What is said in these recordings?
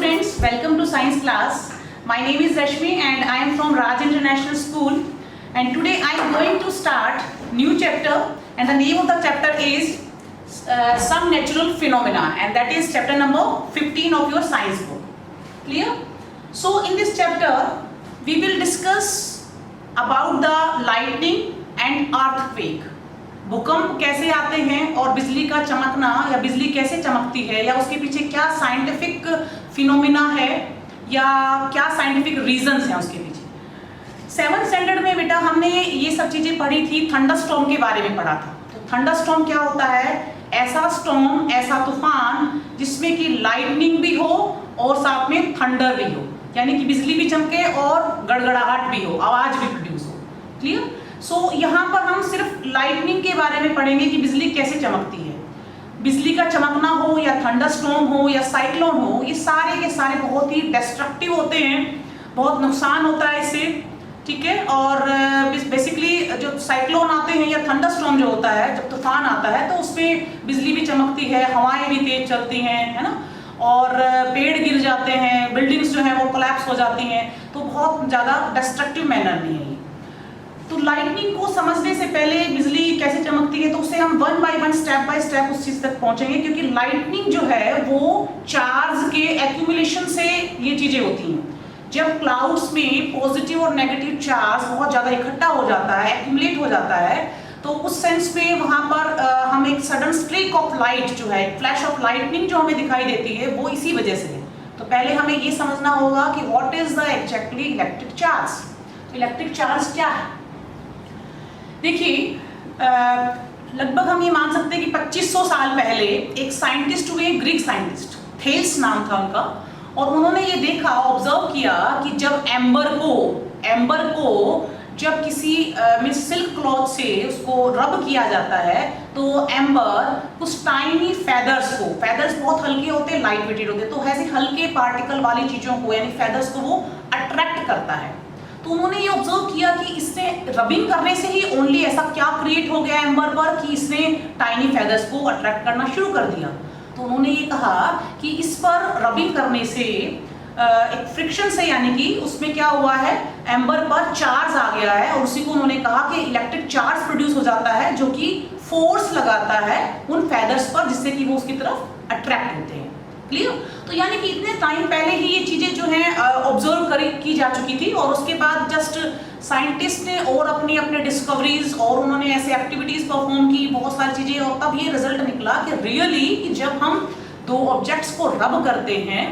students, welcome to science class. My name is Rashmi and I am from Raj International School, and today I am going to start new chapter, and the name of the chapter is some natural phenomena, and that is chapter number 15 of your science book. Clear? So in this chapter we will discuss about the lightning and earthquake. भूकंप कैसे आते हैं और बिजली का चमकना या बिजली कैसे चमकती है या उसके पीछे क्या साइंटिफिक फिनोमिना है या क्या साइंटिफिक रीजंस हैं उसके पीछे। 7th स्टैंडर्ड में बेटा हमने ये सब चीजें पढ़ी थी, थंडरस्टॉर्म के बारे में पढ़ा था। तो थंडरस्टॉर्म क्या होता है? ऐसा स्टॉर्म, ऐसा तूफान जिसमें कि लाइटनिंग भी हो और साथ में थंडर भी हो, यानी कि बिजली भी चमके और गड़गड़ाहट भी हो, आवाज भी प्रोड्यूस हो। क्लियर? सो यहाँ पर हम सिर्फ लाइटनिंग के बारे में पढ़ेंगे कि बिजली कैसे चमकती है। बिजली का चमकना हो या थंडरस्टॉर्म हो या साइक्लोन हो, ये सारे के सारे बहुत ही डिस्ट्रक्टिव होते हैं, बहुत नुकसान होता है इससे। ठीक है? और बेसिकली जो साइक्लोन आते हैं या थंडरस्टॉर्म जो होता है, जब तूफान आता है तो उसमें बिजली भी चमकती है, हवाएं भी तेज चलती हैं, है ना, और पेड़ गिर जाते हैं, बिल्डिंग्स जो है वो कोलैप्स हो जाती हैं, तो बहुत ज़्यादा डिस्ट्रक्टिव मैनर में है। तो लाइटनिंग को समझने से पहले बिजली कैसे चमकती है तो उससे हम one by one step by step उस चीज तक पहुंचेंगे, क्योंकि लाइटनिंग जो है वो चार्ज के एक्यूमुलेशन से ये चीजें होती हैं। जब क्लाउड्स में पॉजिटिव और नेगेटिव चार्ज बहुत ज्यादा इकट्ठा हो जाता है, एक्यूमुलेट हो जाता है, तो उस सेंस में वहां पर हम एक सडन स्ट्रीक ऑफ लाइट जो है, फ्लैश ऑफ लाइटनिंग जो हमें दिखाई देती है, वो इसी वजह से है। तो पहले हमें ये समझना होगा कि what is the exactly electric charge. Electric charge क्या है? देखिए, लगभग हम ये मान सकते हैं कि 2500 साल पहले एक साइंटिस्ट हुए, ग्रीक साइंटिस्ट, थेल्स नाम था उनका, और उन्होंने ये देखा, ऑब्जर्व किया कि जब एम्बर को जब किसी सिल्क क्लॉथ से उसको रब किया जाता है तो एम्बर कुछ टाइनी फेदर्स बहुत हल्के होते हैं, लाइट वेटेड होते हैं, तो ऐसे हल्के पार्टिकल वाली चीजों को यानी फेदर्स को वो अट्रैक्ट करता है। तो उन्होंने ये ऑब्जर्व किया कि इससे रबिंग करने से ही ओनली ऐसा क्या क्रिएट हो गया एम्बर पर कि इसने टाइनी फेदर्स को अट्रैक्ट करना शुरू कर दिया। तो उन्होंने ये कहा कि इस पर रबिंग करने से एक फ्रिक्शन से, यानी कि उसमें क्या हुआ है, एम्बर पर चार्ज आ गया है, और उसी को उन्होंने कहा कि इलेक्ट्रिक चार्ज प्रोड्यूस हो जाता है जो कि फोर्स लगाता है उन फेदर्स पर, जिससे कि वो उसकी तरफ अट्रैक्ट होते हैं। क्लियर? तो यानी कि इतने टाइम पहले ही ये चीजें जो हैं ऑब्जर्व की जा चुकी थी, और उसके बाद जस्ट साइंटिस्ट ने और अपने डिस्कवरीज और उन्होंने ऐसे एक्टिविटीज परफॉर्म की, बहुत सारी चीजें, और तब ये रिजल्ट निकला कि रियली कि जब हम दो ऑब्जेक्ट्स को रब करते हैं,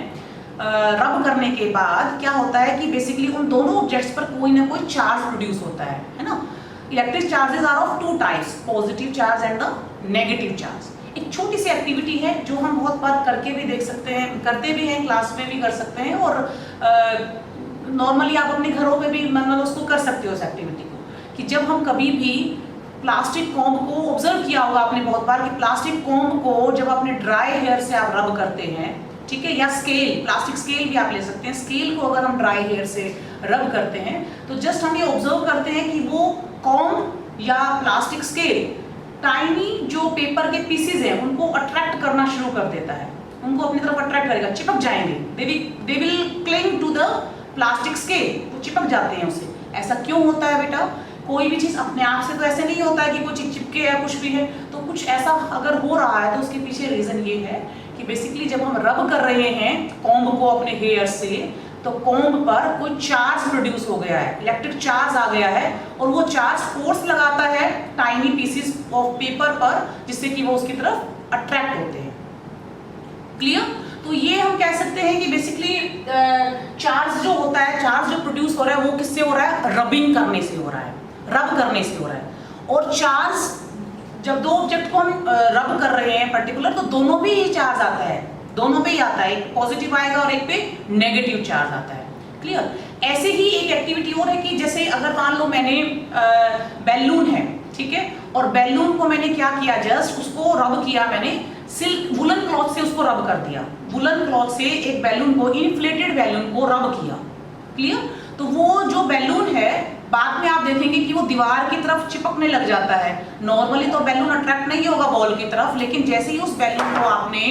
रब करने के बाद क्या होता है कि बेसिकली उन दोनों ऑब्जेक्ट्स पर कोई ना कोई चार्ज प्रोड्यूस होता है ना। Electric charges are of two types, positive charge and the negative charge. एक छोटी सी एक्टिविटी है जो हम बहुत बार करके भी देख सकते हैं, करते भी हैं, क्लास में भी कर सकते हैं, और नॉर्मली आप अपने घरों में भी मतलब उसको कर सकते हो, उस एक्टिविटी को, कि जब हम कभी भी प्लास्टिक कॉम्ब को ऑब्जर्व किया होगा आपने बहुत बार कि प्लास्टिक कॉम्ब को जब अपने ड्राई हेयर से आप रब करते हैं, ठीक है, या स्केल, प्लास्टिक स्केल भी आप ले सकते हैं, स्केल को अगर हम ड्राई हेयर से रब करते हैं तो जस्ट हम ये ऑब्जर्व करते हैं कि वो कॉम्ब या प्लास्टिक स्केल टाइनी जो पेपर के पीसेज हैं उनको अट्रैक्ट करना शुरू कर देता है, उनको अपनी तरफ अट्रैक्ट करेगा, चिपक जाएंगे, they will cling to the plastic scale, वो चिपक जाते हैं उसे। ऐसा क्यों होता है बेटा? कोई भी चीज अपने आप से तो ऐसे नहीं होता है कि कुछ चिपके या कुछ भी है, तो कुछ ऐसा अगर हो रहा है तो उसके पीछे रीजन ये है कि बेसिकली जब हम रब कर रहे हैं कॉम्ब को अपने हेयर से, तो कॉम्ब पर कोई चार्ज प्रोड्यूस हो गया है, इलेक्ट्रिक चार्ज आ गया है, और वो चार्ज फोर्स लगाता है टाइनी पीसेस ऑफ पेपर पर, जिससे कि वो उसकी तरफ अट्रैक्ट होते हैं। क्लियर? तो ये हम कह सकते हैं कि बेसिकली चार्ज जो होता है, चार्ज जो प्रोड्यूस हो रहा है वो किससे हो रहा है? रबिंग करने से हो रहा है, रब करने से हो रहा है। और चार्ज जब दो ऑब्जेक्ट को हम रब कर रहे हैं पर्टिकुलर, तो दोनों पे ही चार्ज आता है, दोनों पे ही आता है, एक पॉजिटिव आएगा और एक पे नेगेटिव चार्ज आता है। क्लियर? ऐसे ही एक एक्टिविटी और है कि जैसे अगर मान लो मैंने बैलून है, ठीक है, और बैलून को मैंने क्या किया, जस्ट उसको रब किया, मैंने सिल्क वुलन क्लॉथ से उसको रब कर दिया, वुलन क्लॉथ से एक बैलून को, इन्फ्लेटेड बैलून को रब किया। क्लियर? तो वो जो बैलून है बाद में आप देखेंगे कि वो दीवार की तरफ चिपकने लग जाता है। नॉर्मली तो बैलून अट्रैक्ट नहीं होगा बॉल की तरफ, लेकिन जैसे ही उस बैलून को आपने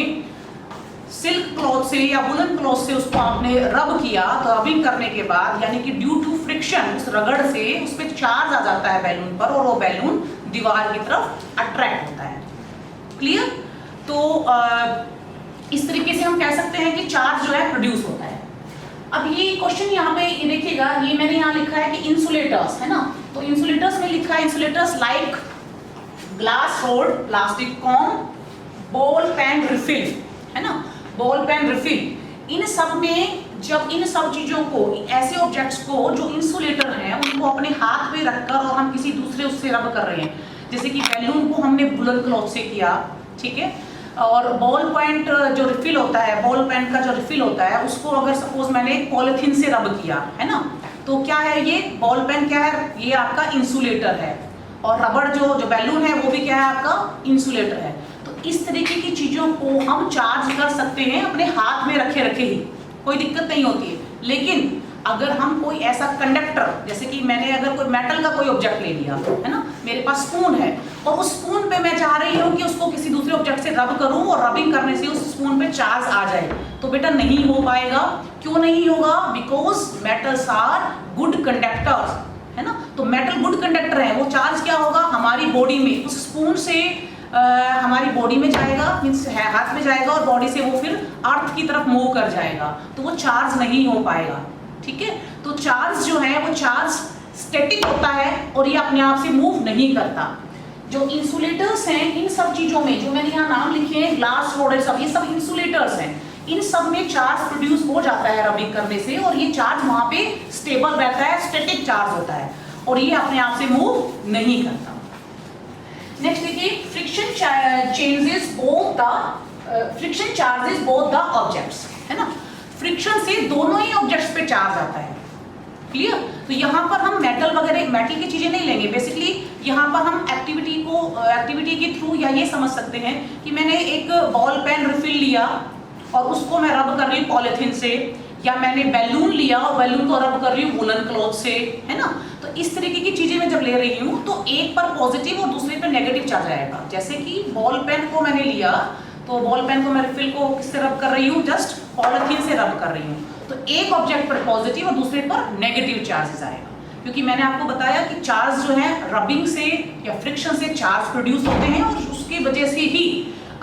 सिल्क क्लॉथ से या वुलन क्लॉथ से उसको आपने रब किया, तो रबिंग करने के बाद यानी कि ड्यू टू फ्रिक्शन उस रगड़ से उस पर चार्ज आ जाता है बैलून पर, और वो बैलून दीवार की तरफ अट्रैक्ट होता है। क्लियर? तो इस तरीके से हम कह सकते हैं कि चार्ज जो है प्रोड्यूस होता है। अब ये क्वेश्चन यहाँ पे ये देखिएगा, ये मैंने यहाँ लिखा है कि इंसुलेटर्स, है ना, तो इंसुलेटर्स में लिखा है insulators like glass rod, plastic comb, ball pen refill, है ना, बॉल पेन रिफिल, इन सब में जब इन सब चीजों को, ऐसे ऑब्जेक्ट्स को जो इंसुलेटर हैं उनको अपने हाथ में रखकर और हम किसी दूसरे उससे रब कर रहे हैं, जैसे कि बैलून को हमने वुलन क्लॉथ से किया, ठीक है, और बॉल पॉइंट जो रिफिल होता है, बॉल पेन का जो रिफिल होता है उसको अगर सपोज मैंने पॉलिथीन से रब किया, है ना, तो क्या है, ये बॉल पेन क्या है, ये आपका इंसुलेटर है, और रबड़ जो बैलून है वो भी क्या है, आपका इंसुलेटर है। तो इस तरीके की चीजों को हम चार्ज कर सकते हैं अपने हाथ में रखे रखे ही, कोई दिक्कत नहीं होती है। लेकिन अगर हम कोई ऐसा कंडक्टर, जैसे कि मैंने अगर कोई मेटल का कोई ऑब्जेक्ट ले लिया, है ना, मेरे पास स्पून है और उस स्पून पे मैं चाह रही हूँ कि उसको किसी दूसरे ऑब्जेक्ट से रब करूँ और रबिंग करने से उस स्पून पे चार्ज आ जाए, तो बेटा नहीं हो पाएगा। क्यों नहीं होगा? Because metals are good conductors, है ना, तो मेटल गुड कंडक्टर है, वो चार्ज क्या होगा, हमारी बॉडी में, उस स्पून से हमारी बॉडी में जाएगा, मीन्स हाथ में जाएगा और बॉडी से वो फिर अर्थ की तरफ मूव कर जाएगा, तो वो चार्ज नहीं हो पाएगा। ठीक है, तो चार्ज जो है वो चार्ज स्टैटिक होता है और ये अपने आप से मूव नहीं करता। जो इंसुलेटर्स हैं, इन सब चीजों में जो मैंने यहाँ नाम लिखे हैं, ग्लास रोड, ये सब इंसुलेटर्स हैं, इन सब में चार्ज प्रोड्यूस हो जाता है रबिंग करने से, और ये चार्ज वहां पे स्टेबल रहता है, स्टैटिक चार्ज होता है, और ये अपने आप से मूव नहीं करता। नेक्स्ट देखिए, friction changes both the friction charges both the objects, है ना, फ्रिक्शन से दोनों ही ऑब्जेक्ट्स पे चार्ज आता है। क्लियर? तो यहाँ पर हम मेटल वगैरह, मेटल की चीजें नहीं लेंगे, बेसिकली यहाँ पर हम एक्टिविटी के थ्रू या ये समझ सकते हैं कि मैंने एक बॉल पेन रिफिल लिया और उसको मैं रब कर रही हूँ पॉलिथीन से, या मैंने बैलून लिया और बैलून को रब कर रही हूँ वुलन क्लॉथ से, है ना, तो इस तरीके की चीजें मैं जब ले रही हूँ तो एक पर पॉजिटिव और दूसरे पर नेगेटिव चार्ज आएगा। जैसे कि बॉल पेन को मैंने लिया, तो बॉल पेन को मैं रिफिल को किससे रब कर रही हूँ, जस्ट पॉलिथीन से रब कर रही हूँ, तो एक ऑब्जेक्ट पर पॉजिटिव और दूसरे पर नेगेटिव चार्जेस आएगा, क्योंकि मैंने आपको बताया कि चार्ज जो है रबिंग से या फ्रिक्शन से चार्ज प्रोड्यूस होते हैं, और उसकी वजह से ही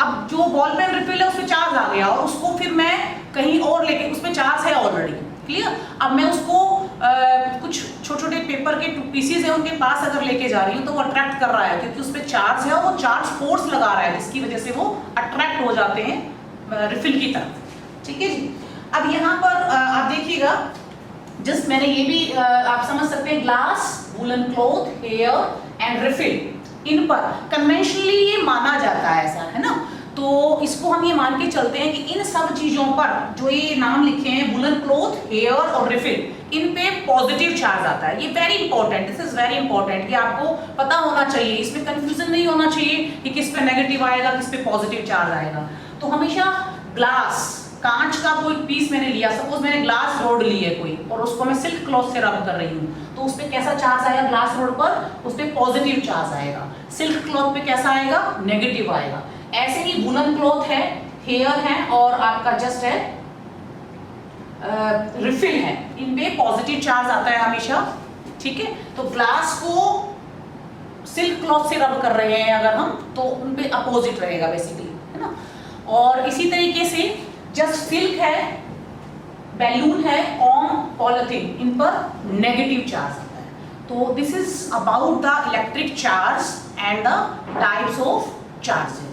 अब जो बॉल पेन रिफिल है उसमें चार्ज आ गया और उसको फिर मैं कहीं और लेके, उसमें चार्ज है ऑलरेडी, क्लियर, अब मैं उसको कुछ छोटे छोटे पेपर के पीसेस है उनके पास अगर लेके जा रही हूँ तो वो अट्रैक्ट कर रहा है, क्योंकि उस पर चार्ज है और वो चार्ज फोर्स लगा रहा है, जिसकी वजह से वो अट्रैक्ट हो जाते हैं रिफिल की तरफ। ठीक है जी। अब यहाँ पर आप देखिएगा, जस्ट मैंने ये भी आप समझ सकते हैं, glass, woollen cloth, hair and refill, इन पर कन्वेंशनली ये माना जाता है ऐसा, है ना, तो इसको हम ये मान के चलते हैं कि इन सब चीजों पर जो ये नाम लिखे हैं, वुलन क्लॉथ, हेयर और रिफिल, इन पे पॉजिटिव चार्ज आता है। ये very important, this is very important, ये आपको पता होना चाहिए, इसमें कंफ्यूजन नहीं होना चाहिए कि किस पे नेगेटिव आएगा, किस पे पॉजिटिव चार्ज आएगा। तो हमेशा ग्लास, कांच का कोई पीस मैंने लिया, सपोज मैंने ग्लास रोड ली है कोई, और उसको मैं सिल्क क्लॉथ से रब कर रही हूँ, तो उस पे कैसा चार्ज आएगा, ग्लास रोड पर उस पे पॉजिटिव चार्ज आएगा, सिल्क क्लॉथ पे कैसा आएगा, नेगेटिव आएगा। ऐसे ही वुलन क्लॉथ है, हेयर है और आपका जस्ट है रिफिल है, इन पे पॉजिटिव चार्ज आता है हमेशा। ठीक है, तो ग्लास को सिल्क क्लॉथ से रब कर रहे हैं अगर हम, तो उन पे अपोजिट रहेगा बेसिकली, है ना। और इसी तरीके से जस्ट सिल्क है, बैलून है, कॉम, पॉलिथीन, इन पर नेगेटिव चार्ज आता है। तो this is about the electric charge and the types of charges,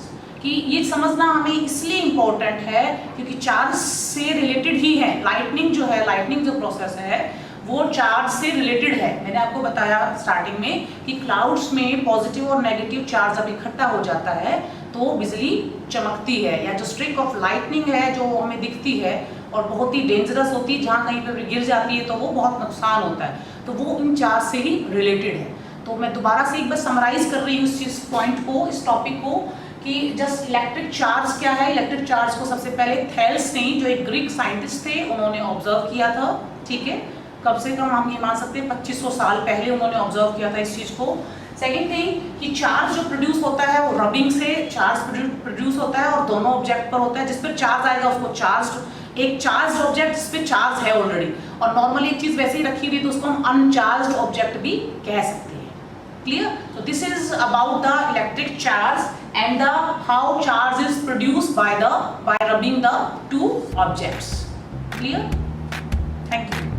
कि ये समझना हमें इसलिए इम्पोर्टेंट है क्योंकि चार्ज से रिलेटेड ही है। लाइटनिंग जो है, लाइटनिंग जो प्रोसेस है वो चार्ज से रिलेटेड है। मैंने आपको बताया स्टार्टिंग में कि क्लाउड्स में पॉजिटिव और नेगेटिव चार्ज जब इकट्ठा हो जाता है तो बिजली चमकती है, या जो स्ट्रिक ऑफ लाइटनिंग है जो हमें दिखती है और बहुत ही डेंजरस होती है, जहाँ कहीं पर गिर जाती है तो वो बहुत नुकसान होता है, तो वो इन चार्ज से ही रिलेटेड है। तो मैं दोबारा से एक बार समराइज कर रही हूँ इस पॉइंट को, इस टॉपिक को, कि जस्ट इलेक्ट्रिक चार्ज क्या है। इलेक्ट्रिक चार्ज को सबसे पहले थेल्स ने, जो एक ग्रीक साइंटिस्ट थे, उन्होंने ऑब्जर्व किया था। ठीक है, कम से कम हम ये मान सकते हैं 2500 साल पहले उन्होंने ऑब्जर्व किया था इस चीज को। सेकेंड थिंग कि चार्ज जो प्रोड्यूस होता है वो रबिंग से चार्ज प्रोड्यूस होता है और दोनों ऑब्जेक्ट पर होता है। जिस पर चार्ज आएगा उसको चार्ज, एक चार्ज ऑब्जेक्ट जिस पे चार्ज है ऑलरेडी, और नॉर्मली एक चीज वैसे ही रखी हुई तो उसको हम अनचार्ज ऑब्जेक्ट भी कह सकते हैं। Clear? So this is about the electric charge and the how charge is produced by rubbing the two objects. Clear? Thank you.